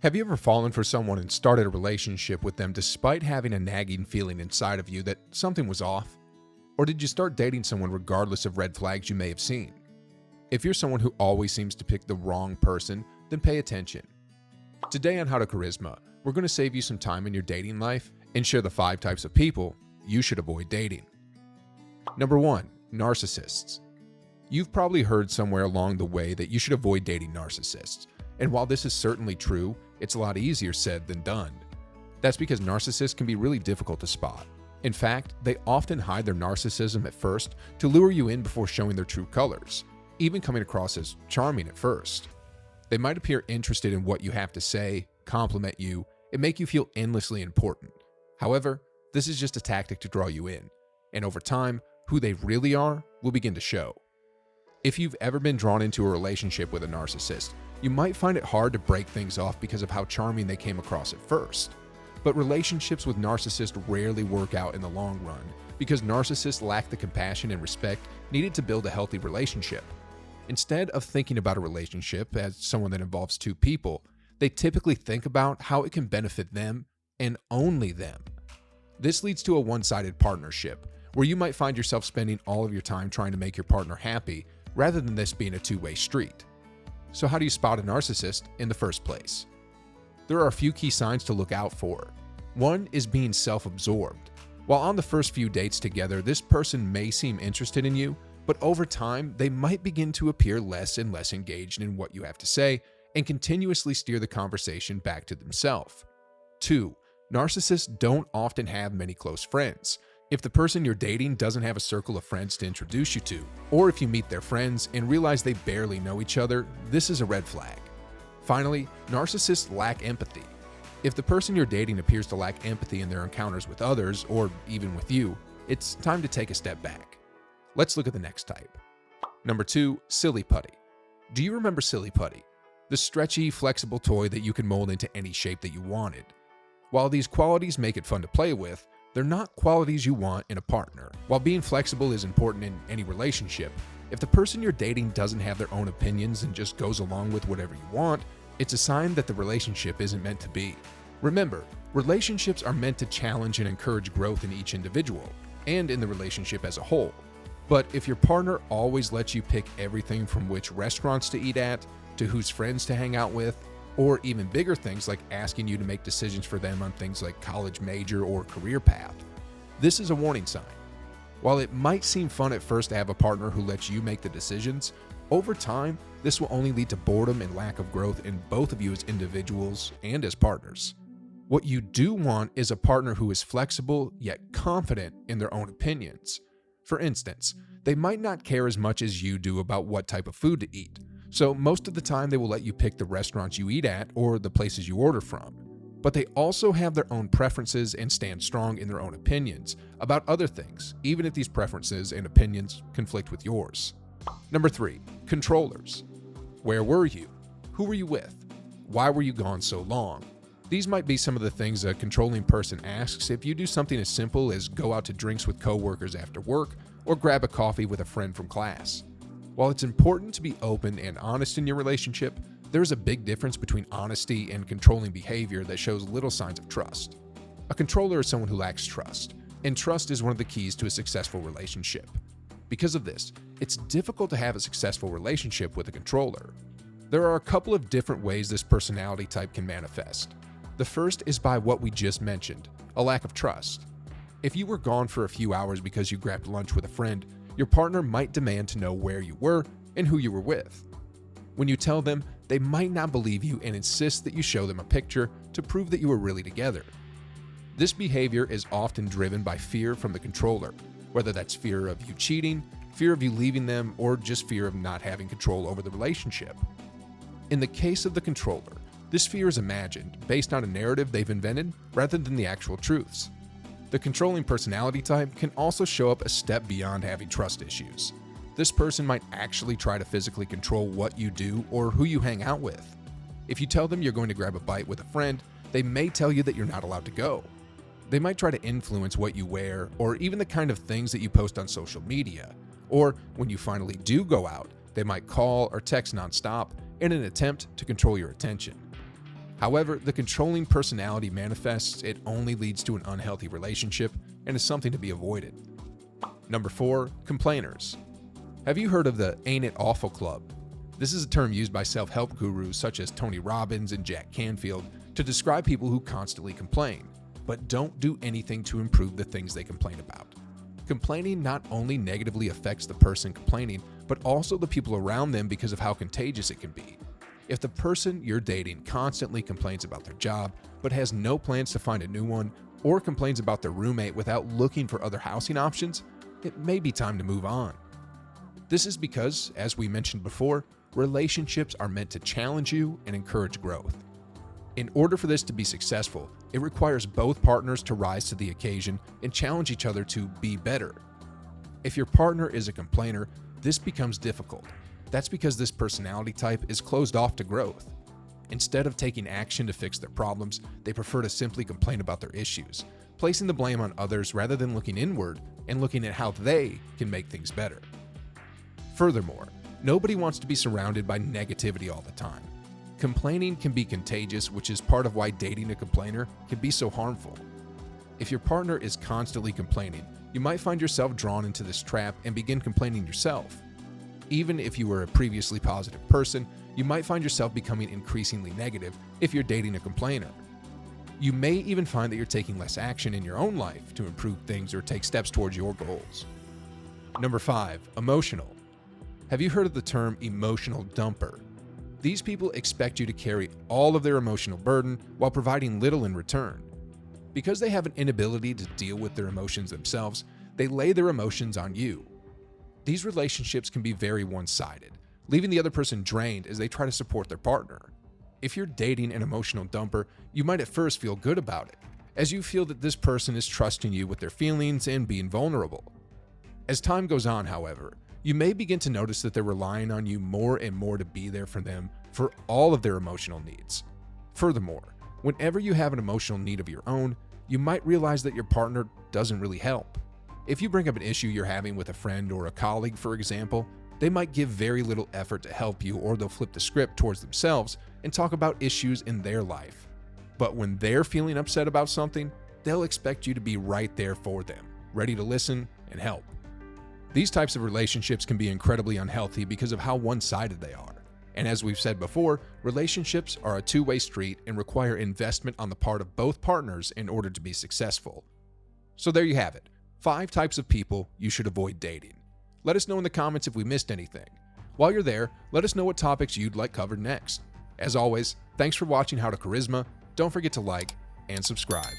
Have you ever fallen for someone and started a relationship with them despite having a nagging feeling inside of you that something was off? Or did you start dating someone regardless of red flags you may have seen? If you're someone who always seems to pick the wrong person, then pay attention. Today on How to Charisma, we're going to save you some time in your dating life and share the 5 types of people you should avoid dating. Number 1. Narcissists. You've probably heard somewhere along the way that you should avoid dating narcissists. And while this is certainly true, it's a lot easier said than done. That's because narcissists can be really difficult to spot. In fact, they often hide their narcissism at first to lure you in before showing their true colors, even coming across as charming at first. They might appear interested in what you have to say, compliment you, and make you feel endlessly important. However, this is just a tactic to draw you in, and over time, who they really are will begin to show. If you've ever been drawn into a relationship with a narcissist, you might find it hard to break things off because of how charming they came across at first. But relationships with narcissists rarely work out in the long run because narcissists lack the compassion and respect needed to build a healthy relationship. Instead of thinking about a relationship as someone that involves 2 people, they typically think about how it can benefit them and only them. This leads to a one-sided partnership, where you might find yourself spending all of your time trying to make your partner happy rather than this being a two-way street. So how do you spot a narcissist in the first place? There are a few key signs to look out for. 1 is being self-absorbed. While on the first few dates together, this person may seem interested in you, but over time, they might begin to appear less and less engaged in what you have to say and continuously steer the conversation back to themselves. 2. Narcissists don't often have many close friends. If the person you're dating doesn't have a circle of friends to introduce you to, or if you meet their friends and realize they barely know each other, this is a red flag. Finally, narcissists lack empathy. If the person you're dating appears to lack empathy in their encounters with others, or even with you, it's time to take a step back. Let's look at the next type. Number 2, silly putty. Do you remember silly putty? The stretchy, flexible toy that you can mold into any shape that you wanted. While these qualities make it fun to play with, they're not qualities you want in a partner. While being flexible is important in any relationship, if the person you're dating doesn't have their own opinions and just goes along with whatever you want, it's a sign that the relationship isn't meant to be. Remember, relationships are meant to challenge and encourage growth in each individual, and in the relationship as a whole. But if your partner always lets you pick everything from which restaurants to eat at, to whose friends to hang out with, or even bigger things like asking you to make decisions for them on things like college major or career path, this is a warning sign. While it might seem fun at first to have a partner who lets you make the decisions, over time, this will only lead to boredom and lack of growth in both of you as individuals and as partners. What you do want is a partner who is flexible yet confident in their own opinions. For instance, they might not care as much as you do about what type of food to eat, so most of the time they will let you pick the restaurants you eat at or the places you order from. But they also have their own preferences and stand strong in their own opinions about other things, even if these preferences and opinions conflict with yours. Number 3, controllers. Where were you? Who were you with? Why were you gone so long? These might be some of the things a controlling person asks if you do something as simple as go out to drinks with coworkers after work or grab a coffee with a friend from class. While it's important to be open and honest in your relationship, there's a big difference between honesty and controlling behavior that shows little signs of trust. A controller is someone who lacks trust, and trust is one of the keys to a successful relationship. Because of this, it's difficult to have a successful relationship with a controller. There are a couple of different ways this personality type can manifest. The first is by what we just mentioned, a lack of trust. If you were gone for a few hours because you grabbed lunch with a friend, your partner might demand to know where you were and who you were with. When you tell them, they might not believe you and insist that you show them a picture to prove that you were really together. This behavior is often driven by fear from the controller, whether that's fear of you cheating, fear of you leaving them, or just fear of not having control over the relationship. In the case of the controller, this fear is imagined based on a narrative they've invented rather than the actual truths. The controlling personality type can also show up a step beyond having trust issues. This person might actually try to physically control what you do or who you hang out with. If you tell them you're going to grab a bite with a friend, they may tell you that you're not allowed to go. They might try to influence what you wear or even the kind of things that you post on social media. Or when you finally do go out, they might call or text nonstop in an attempt to control your attention. However, the controlling personality manifests, it only leads to an unhealthy relationship and is something to be avoided. Number 4, complainers. Have you heard of the Ain't It Awful Club? This is a term used by self-help gurus such as Tony Robbins and Jack Canfield to describe people who constantly complain, but don't do anything to improve the things they complain about. Complaining not only negatively affects the person complaining, but also the people around them because of how contagious it can be. If the person you're dating constantly complains about their job, but has no plans to find a new one, or complains about their roommate without looking for other housing options, it may be time to move on. This is because, as we mentioned before, relationships are meant to challenge you and encourage growth. In order for this to be successful, it requires both partners to rise to the occasion and challenge each other to be better. If your partner is a complainer, this becomes difficult. That's because this personality type is closed off to growth. Instead of taking action to fix their problems, they prefer to simply complain about their issues, placing the blame on others rather than looking inward and looking at how they can make things better. Furthermore, nobody wants to be surrounded by negativity all the time. Complaining can be contagious, which is part of why dating a complainer can be so harmful. If your partner is constantly complaining, you might find yourself drawn into this trap and begin complaining yourself. Even if you were a previously positive person, you might find yourself becoming increasingly negative if you're dating a complainer. You may even find that you're taking less action in your own life to improve things or take steps towards your goals. Number 5, emotional. Have you heard of the term emotional dumper? These people expect you to carry all of their emotional burden while providing little in return. Because they have an inability to deal with their emotions themselves, they lay their emotions on you. These relationships can be very one-sided, leaving the other person drained as they try to support their partner. If you're dating an emotional dumper, you might at first feel good about it, as you feel that this person is trusting you with their feelings and being vulnerable. As time goes on, however, you may begin to notice that they're relying on you more and more to be there for them for all of their emotional needs. Furthermore, whenever you have an emotional need of your own, you might realize that your partner doesn't really help. If you bring up an issue you're having with a friend or a colleague, for example, they might give very little effort to help you, or they'll flip the script towards themselves and talk about issues in their life. But when they're feeling upset about something, they'll expect you to be right there for them, ready to listen and help. These types of relationships can be incredibly unhealthy because of how one-sided they are. And as we've said before, relationships are a two-way street and require investment on the part of both partners in order to be successful. So there you have it, 5 types of people you should avoid dating. Let us know in the comments if we missed anything. While you're there, let us know what topics you'd like covered next. As always, thanks for watching How to Charisma. Don't forget to like and subscribe.